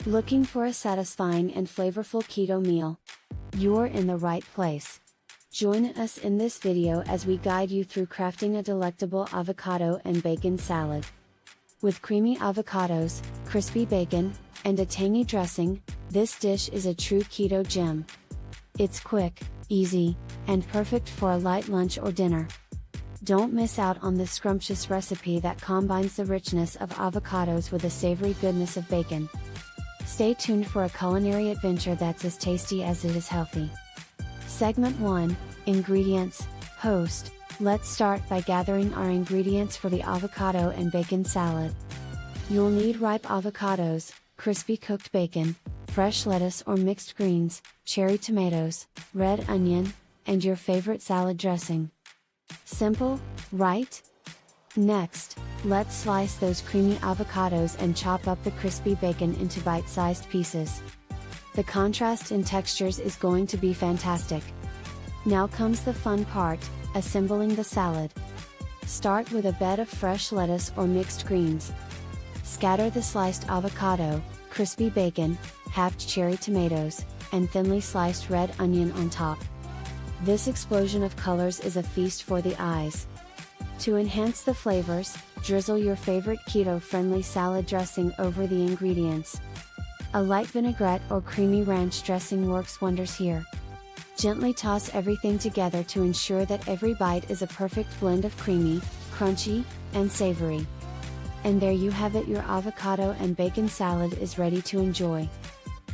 Looking for a satisfying and flavorful keto meal? You're in the right place. Join us in this video as we guide you through crafting a delectable avocado and bacon salad. With creamy avocados, crispy bacon, and a tangy dressing, this dish is a true keto gem. It's quick, easy, and perfect for a light lunch or dinner. Don't miss out on this scrumptious recipe that combines the richness of avocados with the savory goodness of bacon. Stay tuned for a culinary adventure that's as tasty as it is healthy. Segment 1, Ingredients. Host. Let's start by gathering our ingredients for the avocado and bacon salad. You'll need ripe avocados, crispy cooked bacon, fresh lettuce or mixed greens, cherry tomatoes, red onion, and your favorite salad dressing. Simple, right? Next, let's slice those creamy avocados and chop up the crispy bacon into bite-sized pieces. The contrast in textures is going to be fantastic. Now comes the fun part, assembling the salad. Start with a bed of fresh lettuce or mixed greens. Scatter the sliced avocado, crispy bacon, halved cherry tomatoes, and thinly sliced red onion on top. This explosion of colors is a feast for the eyes. To enhance the flavors, drizzle your favorite keto-friendly salad dressing over the ingredients. A light vinaigrette or creamy ranch dressing works wonders here. Gently toss everything together to ensure that every bite is a perfect blend of creamy, crunchy, and savory. And there you have it, your avocado and bacon salad is ready to enjoy.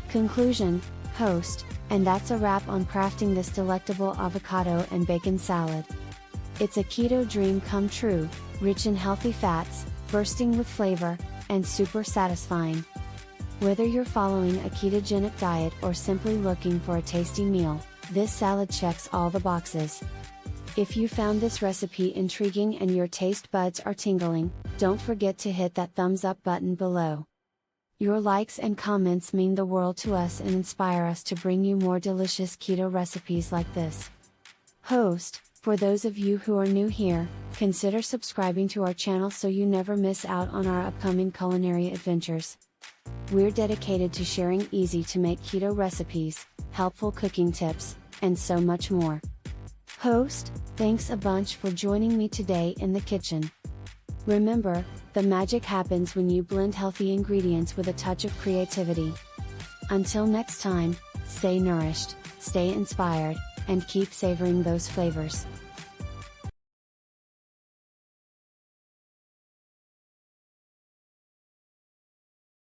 Conclusion, host, and that's a wrap on crafting this delectable avocado and bacon salad. It's a keto dream come true, rich in healthy fats, bursting with flavor, and super satisfying. Whether you're following a ketogenic diet or simply looking for a tasty meal, this salad checks all the boxes. If you found this recipe intriguing and your taste buds are tingling, don't forget to hit that thumbs up button below. Your likes and comments mean the world to us and inspire us to bring you more delicious keto recipes like this. Host, for those of you who are new here, consider subscribing to our channel so you never miss out on our upcoming culinary adventures. We're dedicated to sharing easy to make keto recipes, helpful cooking tips, and so much more. Host, thanks a bunch for joining me today in the kitchen. Remember, the magic happens when you blend healthy ingredients with a touch of creativity. Until next time, stay nourished, stay inspired, and keep savoring those flavors.